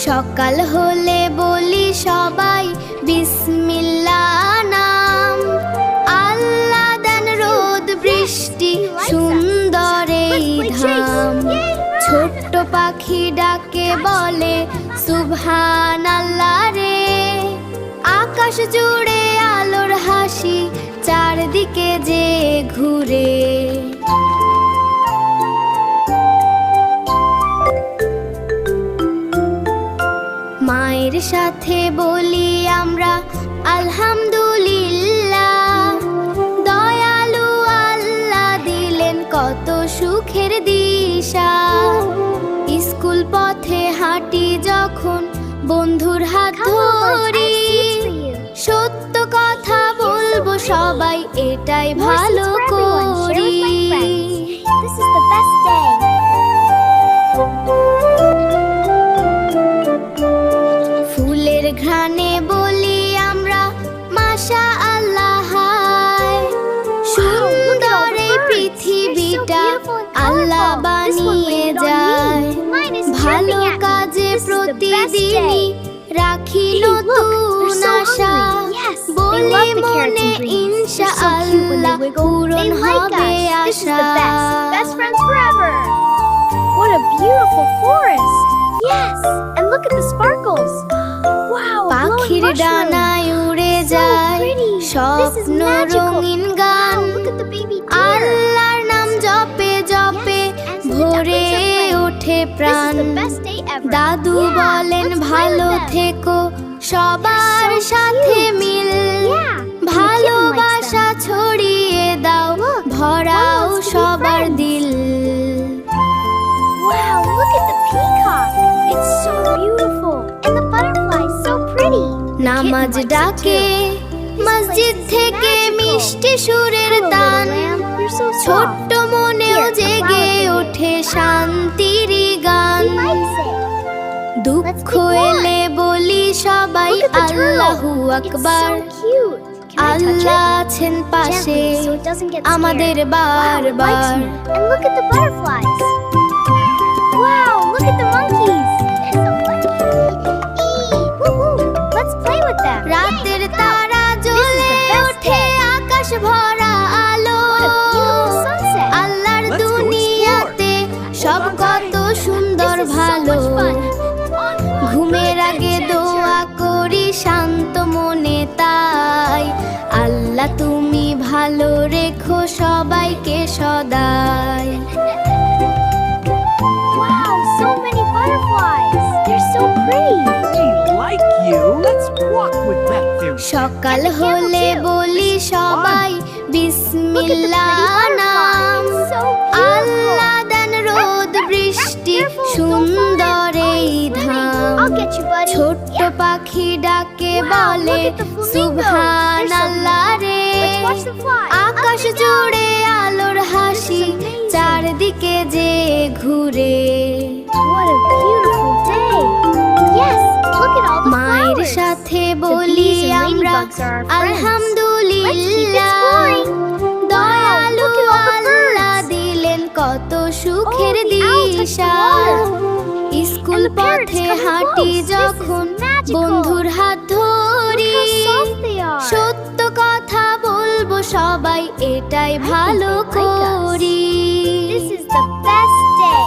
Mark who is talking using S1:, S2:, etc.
S1: সকাল হলে বলি সবাই বিসমিল্লাহ নাম। আল্লাহ দেন রোদ বৃষ্টি সুন্দর এই ধাম। ছোট্ট পাখি ডাকে বলে সুবহানাল্লাহ রে। আকাশ জুড়ে আলোর হাসি চারদিকে যে ঘুরে। মায়ের সাথে বলি আমরা আলহামদুলিল্লাহ। দয়ালু আল্লাহ দিলেন কত সুখের দিশা। স্কুল পথে হাঁটি যখন বন্ধুর হাত ধরি। সত্য কথা বলবো সবাই এটাই ভালো করি। ফুলের ঘ্রাণে বলি আমরা মাশাআল্লাহ। সুন্দর এই পৃথিবীটা আল্লাহ বানিয়ে যায়। ভালো কাজে প্রতিদিনই রাখি নতুন আশা। বলে মনে ইনশাআল্লাহ পূরণ হবে আশা।
S2: What a beautiful forest! Yes, and look at the sparkles. Wow,
S1: পাখির ডানায় উড়ে যায় স্বপ্ন রঙিন গান। আল্লাহর নাম জপে জপে ভরে ওঠে প্রাণ। দাদু বলেন ভালো থেকো সবার সাথে মিল। ভালোবাসা ছড়িয়ে দাও ভরাও সবার দিল।
S2: Wow, look at the peacock. It's so beautiful. And the butterfly so pretty.
S1: নামাজ ডাকে মসজিদ থেকে মিষ্টি সুরের তান। ছোট্ট মনেও জেগে ওঠে শান্তির গান। দুঃখ এলে বলি সবাই আল্লাহু আকবার। আল্লাহ আছেন পাশে আমাদের বারবার।
S2: And look at the butterflies. Wow, look at the monkeys. Let's play with them.
S1: রাতের তারা জ্বলে ওঠে আকাশ ভরা আলো। আল্লাহর দুনিয়াতে সব কত সুন্দর ভালো। ঘুমের আগে দোয়া করি শান্ত মনে তাই। আল্লাহ তুমি ভালো রেখো সবাইকে সদাই।
S2: Wow, so many butterflies. They're so pretty.
S3: Like you, let's walk with that fairy.
S1: সকাল হলে বলি সবাই বিসমিল্লাহ নাম। আল্লাহ দেন রোদ বৃষ্টি সুন্দর এই ধাম। ছোট্ট পাখি ডাকে বলে সুবহানাল্লাহ রে। আকাশ জুড়ে আলোর হাসি চারদিকে যে ঘুরে।
S2: What a beautiful day. Yes, look at all the
S1: মায়ের
S2: flowers.
S1: সাথে বলি আমরা আলহামদুলিল্লাহ। দয়ালু আল্লাহ দিলেন কত সুখের দিশা। স্কুল পথে হাঁটি যখন বন্ধুর হাত ধরি। সত্য কথা বলবো সবাই এটাই ভালো করি।
S2: This is the best day.